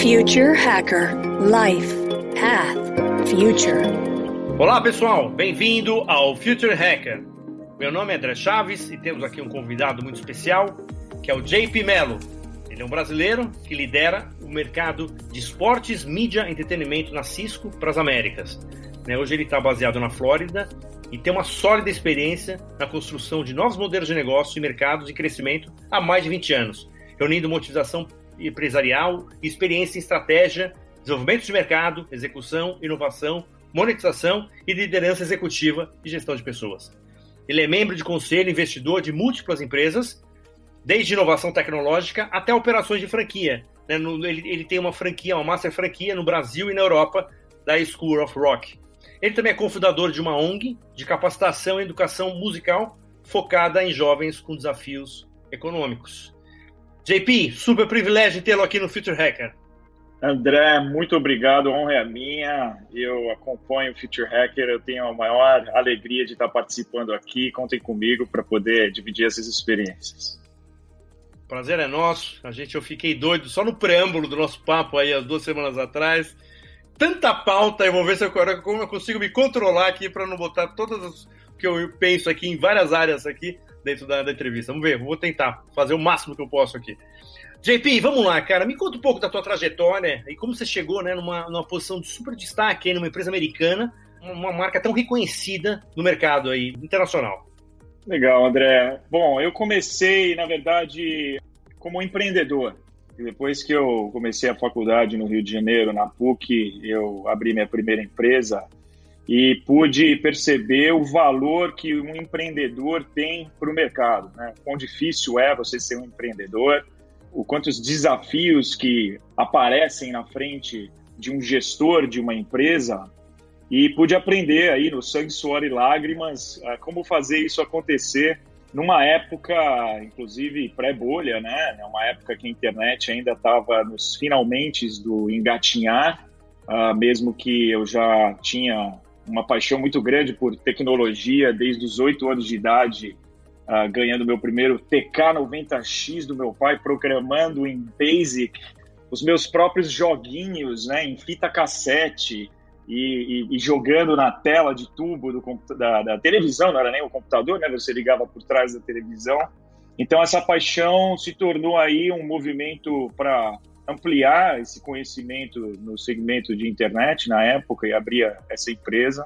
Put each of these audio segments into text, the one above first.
Future Hacker Life Path Future. Olá pessoal, bem-vindo ao Future Hacker. Meu nome é André Chaves e temos aqui um convidado muito especial, que é o JP Mello. Ele é um brasileiro que lidera o mercado de esportes, mídia e entretenimento na Cisco para as Américas. Hoje ele está baseado na Flórida e tem uma sólida experiência na construção de novos modelos de negócio e mercados de crescimento há mais de 20 anos, reunindo motivação empresarial e experiência em estratégia, desenvolvimento de mercado, execução, inovação, monetização e liderança executiva e gestão de pessoas. Ele é membro de conselho investidor de múltiplas empresas, desde inovação tecnológica até operações de franquia. Ele tem uma franquia, uma master franquia no Brasil e na Europa, da School of Rock. Ele também é cofundador de uma ONG de capacitação e educação musical focada em jovens com desafios econômicos. JP, super privilégio de tê-lo aqui no Future Hacker. André, muito obrigado, a honra é minha. Eu acompanho o Future Hacker, eu tenho a maior alegria de estar participando aqui. Contem comigo para poder dividir essas experiências. Prazer é nosso. Eu fiquei doido só no preâmbulo do nosso papo aí, há 2 semanas atrás. Tanta pauta, eu vou ver como eu consigo me controlar aqui para não botar todas o que eu penso aqui em várias áreas aqui dentro da entrevista. Vamos ver, vou tentar fazer o máximo que eu posso aqui. JP, vamos lá, cara. Me conta um pouco da tua trajetória e como você chegou, numa posição de super destaque aí numa empresa americana, uma marca tão reconhecida no mercado aí, internacional. Legal, André. Bom, eu comecei, na verdade, como empreendedor. Depois que eu comecei a faculdade no Rio de Janeiro, na PUC, eu abri minha primeira empresa e pude perceber o valor que um empreendedor tem para o mercado, né? Quão difícil é você ser um empreendedor, o quantos desafios que aparecem na frente de um gestor de uma empresa, e pude aprender aí no sangue, suor e lágrimas como fazer isso acontecer numa época, inclusive pré-bolha, né? Uma época que a internet ainda estava nos finalmentes do engatinhar, mesmo que eu já tinha uma paixão muito grande por tecnologia desde os 8 anos de idade, ganhando meu primeiro TK-90X do meu pai, programando em BASIC os meus próprios joguinhos, né, em fita cassete e jogando na tela de tubo da televisão, não era nem o computador, né, você ligava por trás da televisão. Então essa paixão se tornou aí um movimento para ampliar esse conhecimento no segmento de internet na época e abrir essa empresa.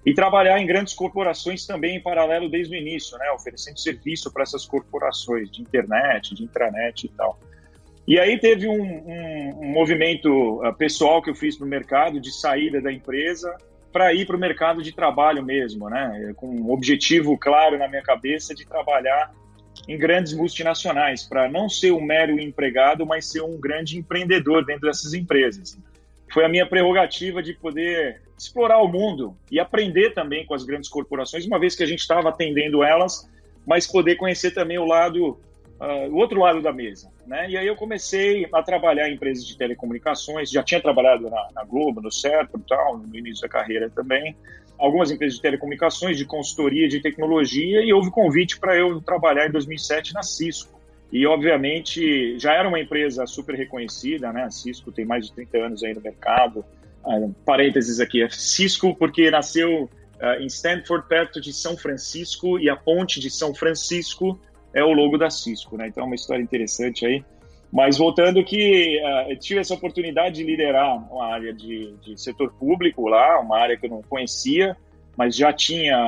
E trabalhar em grandes corporações também em paralelo desde o início, né? Oferecendo serviço para essas corporações de internet, de intranet e tal. E aí teve um movimento pessoal que eu fiz no mercado de saída da empresa para ir para o mercado de trabalho mesmo, né? Com um objetivo claro na minha cabeça de trabalhar em grandes multinacionais, para não ser um mero empregado, mas ser um grande empreendedor dentro dessas empresas. Foi a minha prerrogativa de poder explorar o mundo e aprender também com as grandes corporações, uma vez que a gente estava atendendo elas, mas poder conhecer também o outro lado da mesa, né? E aí eu comecei a trabalhar em empresas de telecomunicações, já tinha trabalhado na Globo, no Serpro e tal, no início da carreira também, algumas empresas de telecomunicações, de consultoria, de tecnologia, e houve convite para eu trabalhar em 2007 na Cisco. E, obviamente, já era uma empresa super reconhecida, né? A Cisco tem mais de 30 anos aí no mercado. Parênteses aqui, é Cisco porque nasceu em Stanford, perto de São Francisco, e a ponte de São Francisco é o logo da Cisco, né? Então é uma história interessante aí. Mas voltando que eu tive essa oportunidade de liderar uma área de setor público lá, uma área que eu não conhecia, mas já tinha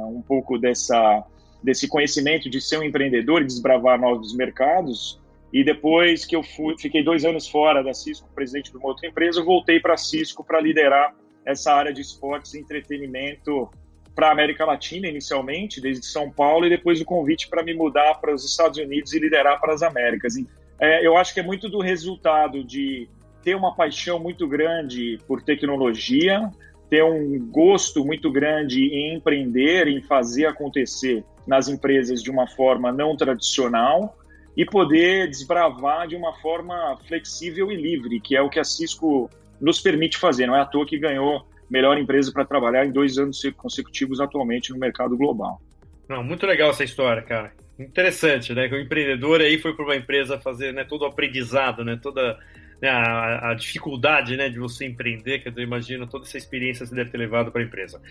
um pouco desse conhecimento de ser um empreendedor e desbravar novos mercados. E depois que eu fiquei 2 anos fora da Cisco, presidente de uma outra empresa, eu voltei para a Cisco para liderar essa área de esportes e entretenimento para a América Latina, inicialmente, desde São Paulo, e depois o convite para me mudar para os Estados Unidos e liderar para as Américas. Eu acho que é muito do resultado de ter uma paixão muito grande por tecnologia, ter um gosto muito grande em empreender, em fazer acontecer nas empresas de uma forma não tradicional e poder desbravar de uma forma flexível e livre, que é o que a Cisco nos permite fazer. Não é à toa que ganhou melhor empresa para trabalhar em 2 anos consecutivos atualmente no mercado global. Não, muito legal essa história, cara. Interessante, né? Que o empreendedor aí foi para uma empresa fazer, né, todo o aprendizado, né, toda a dificuldade, né, de você empreender, que eu imagino toda essa experiência você deve ter levado para a empresa.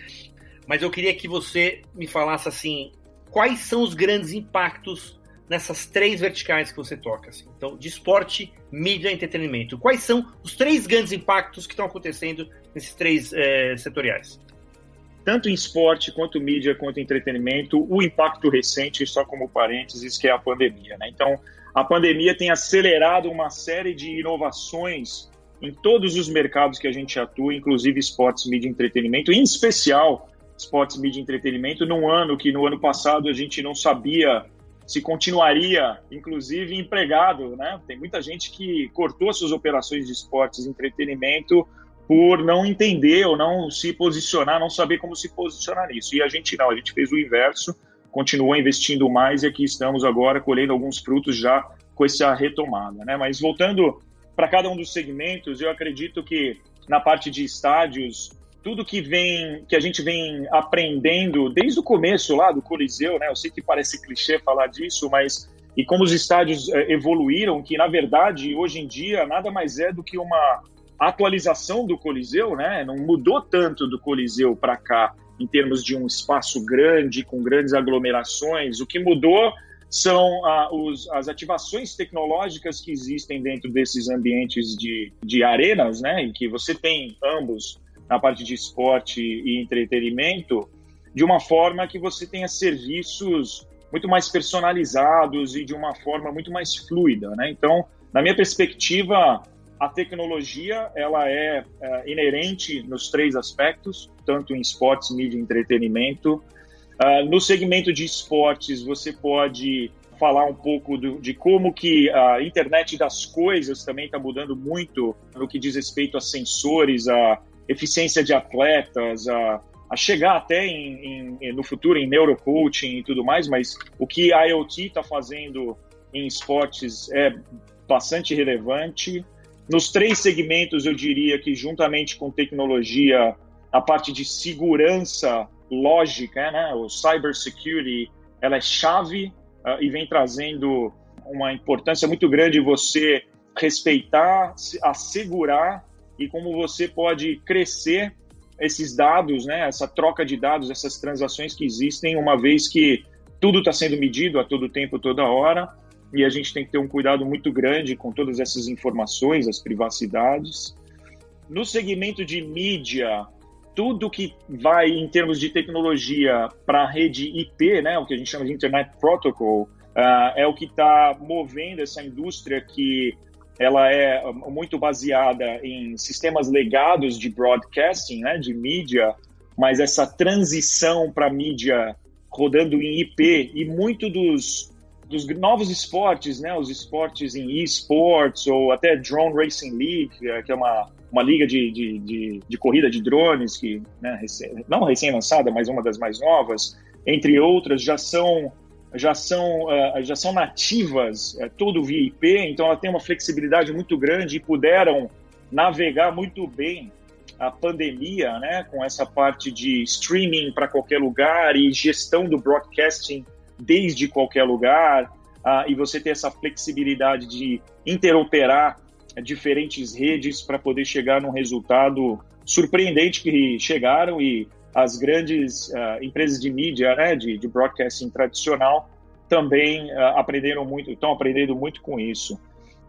Mas eu queria que você me falasse assim, quais são os grandes impactos nessas 3 verticais que você toca? Assim? Então, de esporte, mídia e entretenimento. Quais são os 3 grandes impactos que estão acontecendo nesses 3 setoriais? Tanto em esporte, quanto mídia, quanto entretenimento, o impacto recente, só como parênteses, que é a pandemia, né? Então, a pandemia tem acelerado uma série de inovações em todos os mercados que a gente atua, inclusive esportes, mídia e entretenimento, em especial esportes, mídia e entretenimento, num ano que no ano passado a gente não sabia se continuaria, inclusive, empregado, né? Tem muita gente que cortou suas operações de esportes e entretenimento por não entender ou não se posicionar, não saber como se posicionar nisso. E a gente não, a gente fez o inverso, continuou investindo mais e aqui estamos agora colhendo alguns frutos já com essa retomada, né? Mas voltando para cada um dos segmentos, eu acredito que na parte de estádios, tudo que a gente vem aprendendo desde o começo lá do Coliseu, né? Eu sei que parece clichê falar disso, mas e como os estádios evoluíram, que na verdade hoje em dia nada mais é do que uma atualização do Coliseu, né? Não mudou tanto do Coliseu para cá em termos de um espaço grande, com grandes aglomerações. O que mudou são as ativações tecnológicas que existem dentro desses ambientes de arenas, né? Em que você tem ambos na parte de esporte e entretenimento, de uma forma que você tenha serviços muito mais personalizados e de uma forma muito mais fluida, né? Então, na minha perspectiva, a tecnologia ela é inerente nos 3 aspectos, tanto em esportes, mídia e entretenimento. No segmento de esportes, você pode falar um pouco de como que a internet das coisas também está mudando muito no que diz respeito a sensores, a eficiência de atletas, a chegar até no futuro em neurocoaching e tudo mais, mas o que a IoT está fazendo em esportes é bastante relevante. Nos 3 segmentos, eu diria que juntamente com tecnologia, a parte de segurança lógica, né, o cybersecurity, ela é chave e vem trazendo uma importância muito grande você respeitar, assegurar e como você pode crescer esses dados, né, essa troca de dados, essas transações que existem, uma vez que tudo está sendo medido a todo tempo, toda hora, e a gente tem que ter um cuidado muito grande com todas essas informações, as privacidades. No segmento de mídia, tudo que vai em termos de tecnologia para a rede IP, né, o que a gente chama de Internet Protocol, é o que está movendo essa indústria que ela é muito baseada em sistemas legados de broadcasting, né, de mídia, mas essa transição para mídia rodando em IP e muito dos novos esportes, né, os esportes em esports ou até Drone Racing League, que é uma liga de corrida de drones, que, né, não recém-lançada, mas uma das mais novas, entre outras, já são nativas, todo via IP, então ela tem uma flexibilidade muito grande e puderam navegar muito bem a pandemia, né, com essa parte de streaming para qualquer lugar e gestão do broadcasting desde qualquer lugar, e você ter essa flexibilidade de interoperar diferentes redes para poder chegar num resultado surpreendente que chegaram, e as grandes empresas de mídia, né, de broadcasting tradicional também estão aprendendo muito com isso.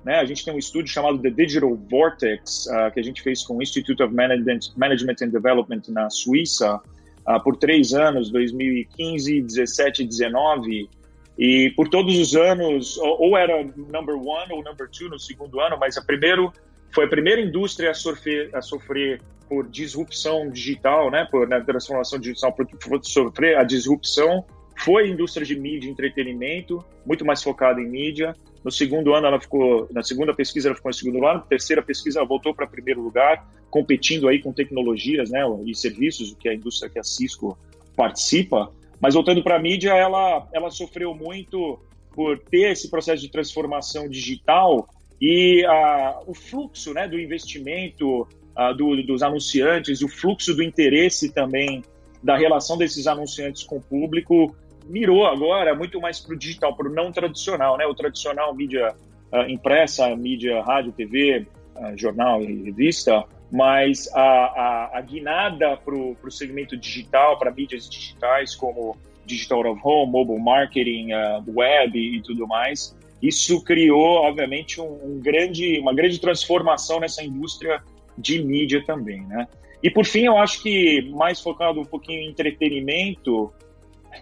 Né? A gente tem um estudo chamado The Digital Vortex, que a gente fez com o Institute of Management and Development na Suíça, por 3 anos, 2015, 17 e 19, e por todos os anos, ou era number 1 ou number 2 no segundo ano, mas foi a primeira indústria a sofrer por disrupção digital, né, por transformação digital, por sofrer a disrupção, foi a indústria de mídia e entretenimento, muito mais focada em mídia. No segundo ano, na segunda pesquisa, ela ficou em segundo lugar. Na terceira pesquisa, ela voltou para primeiro lugar, competindo aí com tecnologias, né, e serviços, que é a indústria que a Cisco participa. Mas voltando para a mídia, ela sofreu muito por ter esse processo de transformação digital e o fluxo, né, do investimento dos anunciantes, o fluxo do interesse também da relação desses anunciantes com o público mirou agora muito mais para o digital, para o não tradicional, né? O tradicional, mídia impressa, mídia, rádio, TV, jornal e revista, mas a guinada para o segmento digital, para mídias digitais como Digital Out of Home, mobile marketing, web e tudo mais, isso criou, obviamente, uma grande transformação nessa indústria de mídia também, né? E, por fim, eu acho que mais focado um pouquinho em entretenimento,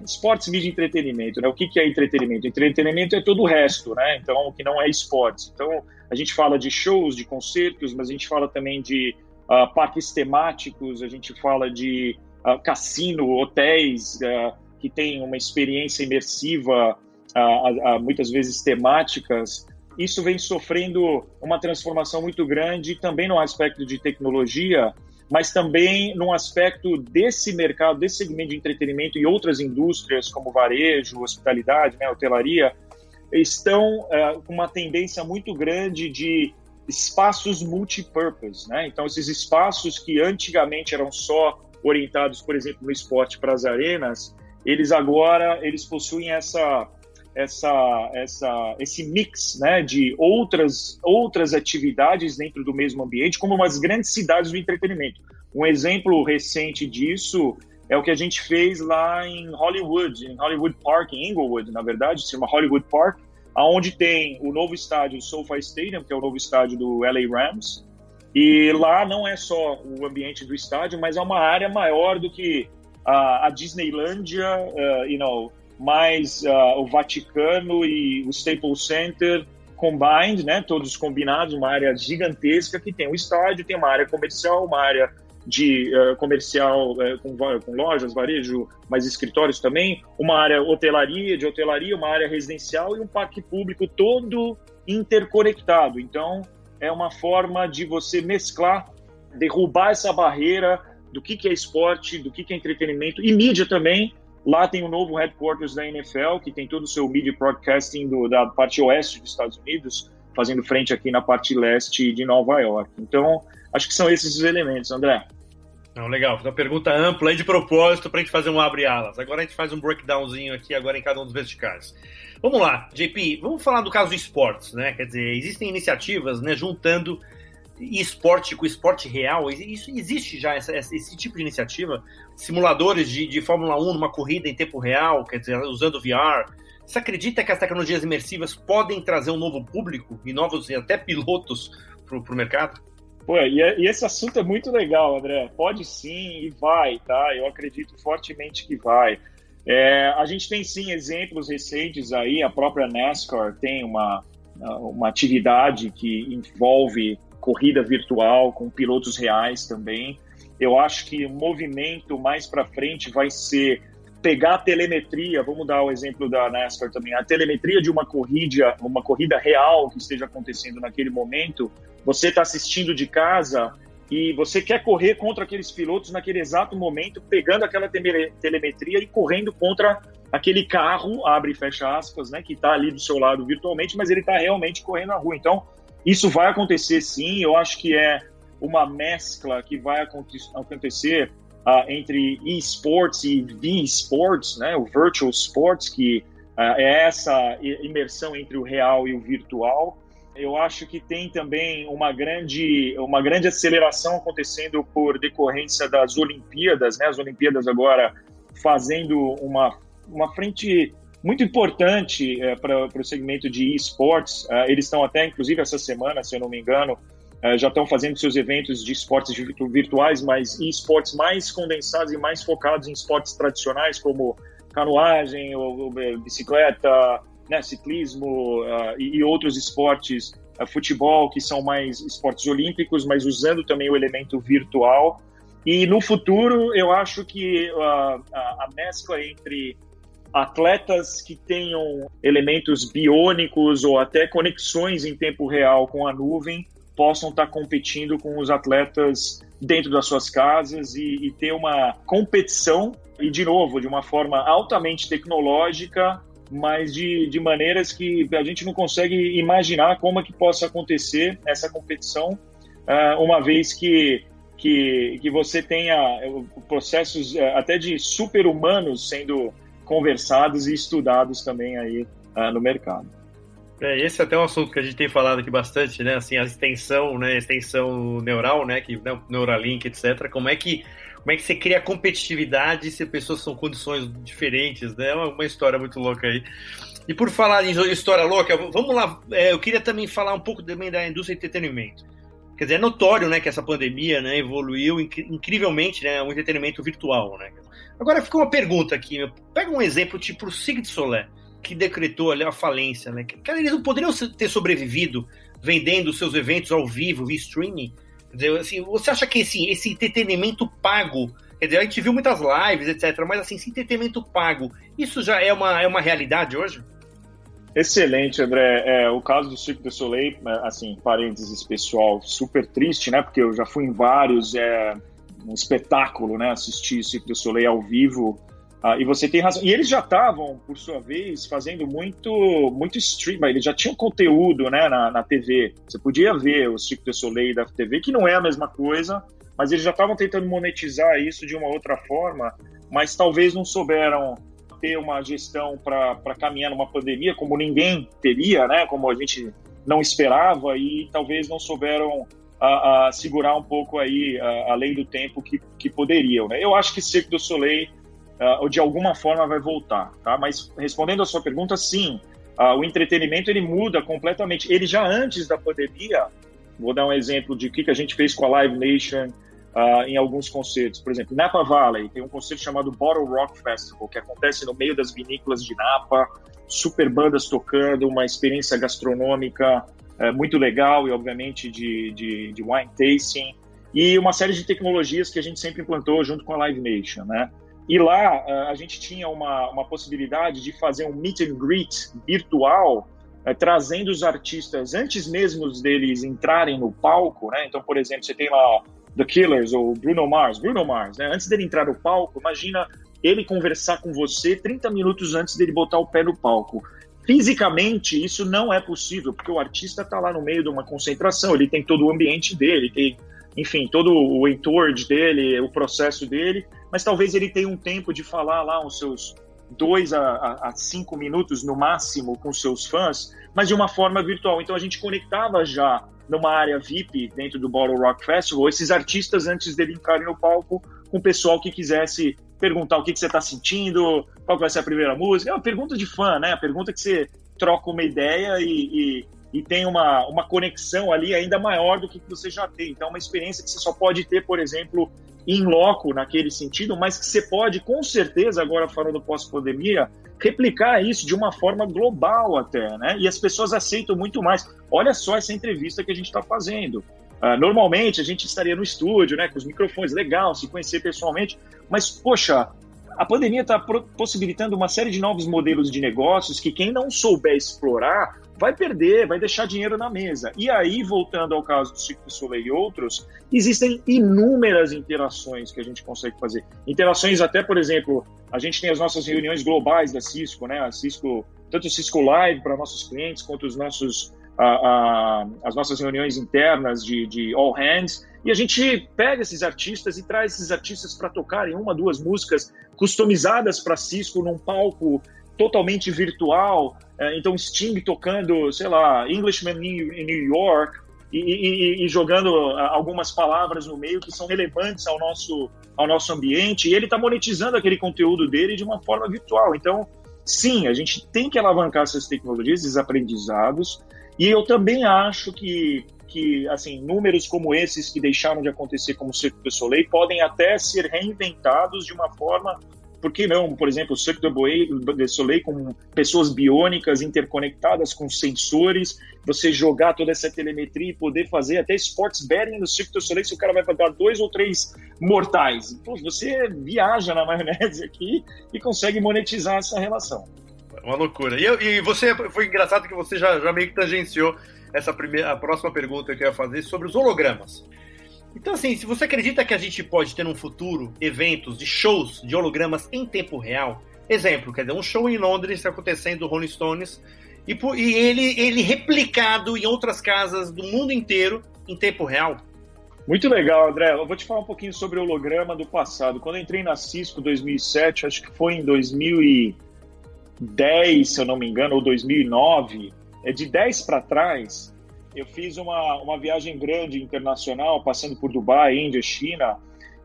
esportes, mídia e entretenimento, né? O que é entretenimento? Entretenimento é todo o resto, né? Então, o que não é esportes. Então, a gente fala de shows, de concertos, mas a gente fala também de parques temáticos, a gente fala de cassino, hotéis que têm uma experiência imersiva, muitas vezes temáticas. Isso vem sofrendo uma transformação muito grande também no aspecto de tecnologia, mas também no aspecto desse mercado, desse segmento de entretenimento e outras indústrias como varejo, hospitalidade, né, hotelaria, estão com uma tendência muito grande de espaços multipurpose, né? Então, esses espaços que antigamente eram só orientados, por exemplo, no esporte para as arenas, eles possuem esse mix, né, de outras atividades dentro do mesmo ambiente, como umas grandes cidades do entretenimento. Um exemplo recente disso é o que a gente fez lá em Hollywood Park, em Inglewood, na verdade, se chama Hollywood Park, onde tem o novo estádio SoFi Stadium, que é o novo estádio do LA Rams, e lá não é só o ambiente do estádio, mas é uma área maior do que a Disneylândia, mais o Vaticano e o Staples Center combined, né, todos combinados, uma área gigantesca que tem um estádio, tem uma área comercial, uma área de comercial com lojas, varejo, mas escritórios também, uma área de hotelaria, uma área residencial e um parque público todo interconectado. Então, é uma forma de você mesclar, derrubar essa barreira do que é esporte, do que é entretenimento e mídia também. Lá tem o novo headquarters da NFL, que tem todo o seu media broadcasting da parte oeste dos Estados Unidos, fazendo frente aqui na parte leste de Nova York. Então, acho que são esses os elementos, André. Não, legal, uma pergunta ampla aí de propósito para a gente fazer um abre-alas. Agora a gente faz um breakdownzinho aqui agora em cada um dos verticais. Vamos lá, JP, vamos falar do caso do esportes, né? Quer dizer, existem iniciativas, né, juntando esporte com esporte real. Isso existe já esse tipo de iniciativa? Simuladores de Fórmula 1 numa corrida em tempo real, quer dizer, usando VR. Você acredita que as tecnologias imersivas podem trazer um novo público e novos até pilotos para o mercado? Pô, e esse assunto é muito legal, André. Pode sim e vai, tá? Eu acredito fortemente que vai. A gente tem sim exemplos recentes aí, a própria NASCAR tem uma atividade que envolve corrida virtual com pilotos reais também. Eu acho que o movimento mais para frente vai ser pegar a telemetria, vamos dar o exemplo da NASCAR também, a telemetria de uma corrida real que esteja acontecendo naquele momento. Você está assistindo de casa e você quer correr contra aqueles pilotos naquele exato momento, pegando aquela telemetria e correndo contra aquele carro, abre e fecha aspas, né, que está ali do seu lado virtualmente, mas ele está realmente correndo na rua. Então, isso vai acontecer sim, eu acho que é uma mescla que vai acontecer entre eSports e V-Sports, né, o Virtual Sports, que é essa imersão entre o real e o virtual. Eu acho que tem também uma grande aceleração acontecendo por decorrência das Olimpíadas, né, as Olimpíadas agora fazendo uma frente muito importante para o segmento de eSports. Eles estão até, inclusive, essa semana, se eu não me engano, já estão fazendo seus eventos de esportes virtuais, mas esportes mais condensados e mais focados em esportes tradicionais, como canoagem, ou bicicleta, né, ciclismo e outros esportes, futebol, que são mais esportes olímpicos, mas usando também o elemento virtual. E no futuro, eu acho que a mescla entre atletas que tenham elementos biônicos ou até conexões em tempo real com a nuvem possam estar competindo com os atletas dentro das suas casas e ter uma competição, e de novo, de uma forma altamente tecnológica, mas de maneiras que a gente não consegue imaginar como é que possa acontecer essa competição, uma vez que você tenha processos até de super-humanos sendo conversados e estudados também aí no mercado. Esse é até um assunto que a gente tem falado aqui bastante, né? Assim, a extensão, né? Extensão neural, né? Que, né? Neuralink, etc. Como é que você cria competitividade se pessoas são condições diferentes, né? É uma história muito louca aí. E por falar em história louca, vamos lá. Eu queria também falar um pouco também da indústria de entretenimento. Quer dizer, é notório, né, que essa pandemia, né, evoluiu incrivelmente, né, o entretenimento virtual, né? Agora fica uma pergunta aqui. Pega um exemplo tipo o Cirque du Soleil, que decretou ali a falência, né? Cara, eles não poderiam ter sobrevivido vendendo seus eventos ao vivo, via streaming? Quer dizer, assim, você acha que esse entretenimento pago, quer dizer, a gente viu muitas lives, etc., mas assim, esse entretenimento pago, isso já é uma realidade hoje? Excelente, André. O caso do Cirque du Soleil, assim, parênteses pessoal, super triste, né? Porque eu já fui em vários, um espetáculo, né? Assistir Cirque du Soleil ao vivo. E você tem razão. E eles já estavam, por sua vez, fazendo muito stream. Eles já tinham conteúdo, né, na TV. Você podia ver o Cirque du Soleil da TV, que não é a mesma coisa, mas eles já estavam tentando monetizar isso de uma outra forma, mas talvez não souberam ter uma gestão para caminhar numa pandemia, como ninguém teria, né, como a gente não esperava, e talvez não souberam segurar um pouco aí a lei do tempo que poderiam, né? Eu acho que Cirque du Soleil de alguma forma vai voltar, tá? Mas respondendo a sua pergunta, sim, o entretenimento ele muda completamente. Ele já antes da pandemia, vou dar um exemplo de o que a gente fez com a Live Nation em alguns concertos. Por exemplo, Napa Valley tem um concerto chamado Bottle Rock Festival, que acontece no meio das vinícolas de Napa, super bandas tocando, uma experiência gastronômica muito legal e, obviamente, de wine tasting, e uma série de tecnologias que a gente sempre implantou junto com a Live Nation, né? E lá a gente tinha uma possibilidade de fazer um meet and greet virtual, trazendo os artistas antes mesmo deles entrarem no palco, né? Então, por exemplo, você tem lá The Killers ou Bruno Mars, né? Antes dele entrar no palco, imagina ele conversar com você 30 minutos antes dele botar o pé no palco. Fisicamente, isso não é possível, porque o artista está lá no meio de uma concentração, ele tem todo o ambiente dele, tem, enfim, todo o entourage dele, o processo dele, mas talvez ele tenha um tempo de falar lá uns seus 2 a 5 minutos no máximo com seus fãs, mas de uma forma virtual. Então a gente conectava já numa área VIP dentro do Bottle Rock Festival esses artistas antes dele entrarem no palco, com o pessoal que quisesse perguntar o que você está sentindo, qual vai ser a primeira música. É uma pergunta de fã, né? A pergunta que você troca uma ideia e tem uma conexão ali ainda maior do que você já tem. Então é uma experiência que você só pode ter, por exemplo, in loco naquele sentido, mas que você pode, com certeza, agora falando pós-pandemia, replicar isso de uma forma global até, né? E as pessoas aceitam muito mais. Olha só essa entrevista que a gente está fazendo. Normalmente a gente estaria no estúdio, né, com os microfones, legal, se conhecer pessoalmente, mas, poxa, a pandemia está possibilitando uma série de novos modelos de negócios que quem não souber explorar vai perder, vai deixar dinheiro na mesa. E aí, voltando ao caso do Cirque du Soleil e outros, existem inúmeras interações que a gente consegue fazer. Interações até, por exemplo, a gente tem as nossas reuniões globais da Cisco, né? A Cisco, tanto o Cisco Live para nossos clientes, quanto os nossos, as nossas reuniões internas de all hands, e a gente pega esses artistas e traz esses artistas para tocarem 1, 2 músicas customizadas para Cisco num palco totalmente virtual. Então Sting tocando, sei lá, Englishman in New York e jogando algumas palavras no meio que são relevantes ao nosso ambiente, e ele está monetizando aquele conteúdo dele de uma forma virtual. Então, sim, a gente tem que alavancar essas tecnologias, esses aprendizados, e eu também acho que assim, números como esses que deixaram de acontecer como o Cirque du Soleil podem até ser reinventados de uma forma. Por que não, por exemplo, o Cirque du Soleil com pessoas biônicas interconectadas com sensores, você jogar toda essa telemetria e poder fazer até sports betting no Cirque du Soleil se o cara vai pagar 2 ou 3 mortais. Pô, você viaja na maionese aqui e consegue monetizar essa relação. Uma loucura. E você, foi engraçado que você já meio que tangenciou a próxima pergunta que eu ia fazer sobre os hologramas. Então, assim, se você acredita que a gente pode ter no futuro eventos de shows de hologramas em tempo real, exemplo, quer dizer, um show em Londres acontecendo do Rolling Stones e ele replicado em outras casas do mundo inteiro em tempo real. Muito legal, André. Eu vou te falar um pouquinho sobre o holograma do passado. Quando eu entrei na Cisco em 2007, acho que foi em 2010, se eu não me engano, ou 2009, de 10 para trás, eu fiz uma viagem grande internacional, passando por Dubai, Índia, China.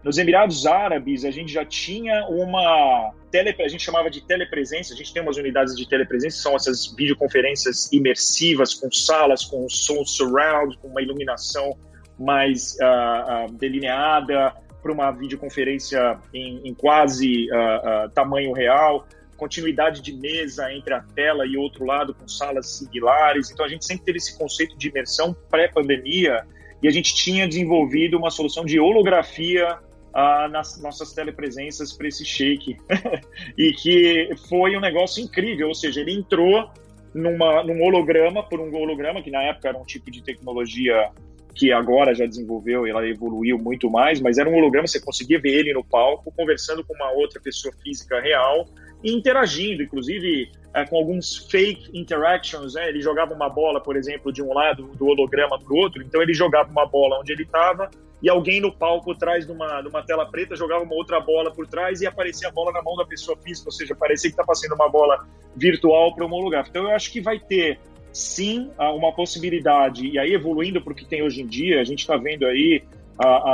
Nos Emirados Árabes, a gente já tinha a gente chamava de telepresença, a gente tem umas unidades de telepresença, são essas videoconferências imersivas, com salas, com som surround, com uma iluminação mais delineada, para uma videoconferência em quase tamanho real, continuidade de mesa entre a tela e outro lado, com salas similares. Então, a gente sempre teve esse conceito de imersão pré-pandemia, e a gente tinha desenvolvido uma solução de holografia nas nossas telepresenças para esse shake, e que foi um negócio incrível, ou seja, ele entrou num holograma, por um holograma, que na época era um tipo de tecnologia que agora já desenvolveu, ela evoluiu muito mais, mas era um holograma, você conseguia ver ele no palco, conversando com uma outra pessoa física real, e interagindo, inclusive com alguns fake interactions, né? Ele jogava uma bola, por exemplo, de um lado do holograma para o outro, então ele jogava uma bola onde ele estava, e alguém no palco atrás de uma tela preta jogava uma outra bola por trás e aparecia a bola na mão da pessoa física, ou seja, parecia que está passando uma bola virtual para homologar. Então eu acho que vai ter, sim, uma possibilidade, e aí evoluindo para o que tem hoje em dia, a gente está vendo aí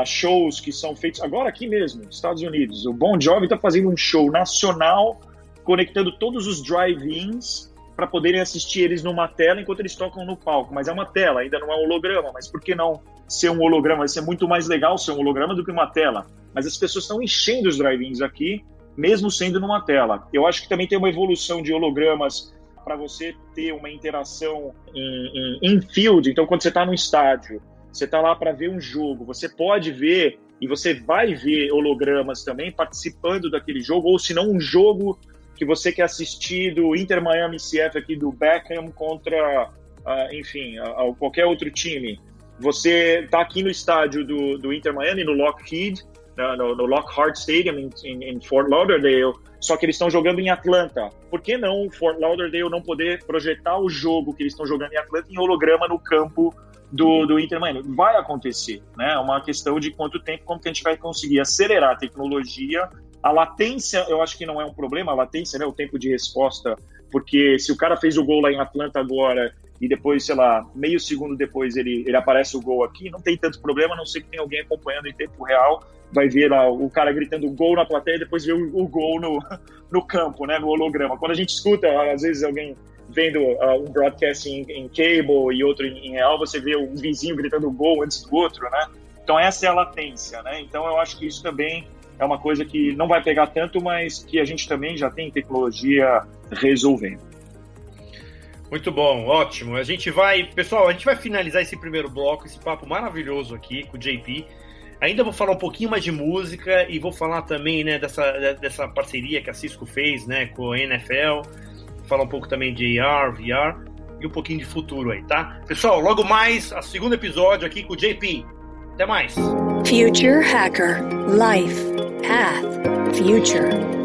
shows que são feitos, agora aqui mesmo, nos Estados Unidos, o Bon Jovi está fazendo um show nacional, conectando todos os drive-ins para poderem assistir eles numa tela enquanto eles tocam no palco, mas é uma tela, ainda não é um holograma, mas por que não ser um holograma? Vai ser muito mais legal ser um holograma do que uma tela, mas as pessoas estão enchendo os drive-ins aqui, mesmo sendo numa tela. Eu acho que também tem uma evolução de hologramas para você ter uma interação em field. Então, quando você está no estádio, você está lá para ver um jogo, você pode ver e você vai ver hologramas também participando daquele jogo, ou se não um jogo que você quer assistir do Inter Miami CF aqui, do Beckham contra, qualquer outro time. Você está aqui no estádio do Inter Miami, no Lockheed, no Lockhart Stadium em Fort Lauderdale, só que eles estão jogando em Atlanta. Por que não o Fort Lauderdale não poder projetar o jogo que eles estão jogando em Atlanta em holograma no campo do Inter Miami? Vai acontecer, né? É uma questão de quanto tempo, como que a gente vai conseguir acelerar a tecnologia. A latência, eu acho que não é um problema, a latência, né, o tempo de resposta, porque se o cara fez o gol lá em Atlanta agora e depois, sei lá, meio segundo depois ele aparece o gol aqui, não tem tanto problema, a não ser que tem alguém acompanhando em tempo real, vai ver lá o cara gritando gol na plateia e depois vê o gol no campo, né, no holograma. Quando a gente escuta, às vezes alguém vendo um broadcast em cable e outro em real, você vê um vizinho gritando gol antes do outro, né? Então essa é a latência, né? Então eu acho que isso também é uma coisa que não vai pegar tanto, mas que a gente também já tem tecnologia resolvendo. Muito bom, ótimo. Pessoal, a gente vai finalizar esse primeiro bloco, esse papo maravilhoso aqui com o JP. Ainda vou falar um pouquinho mais de música e vou falar também, né, dessa parceria que a Cisco fez, né, com a NFL. Falar um pouco também de AR, VR e um pouquinho de futuro aí, tá? Pessoal, logo mais, o segundo episódio aqui com o JP. Até mais. Future Hacker. Life. Path. Future.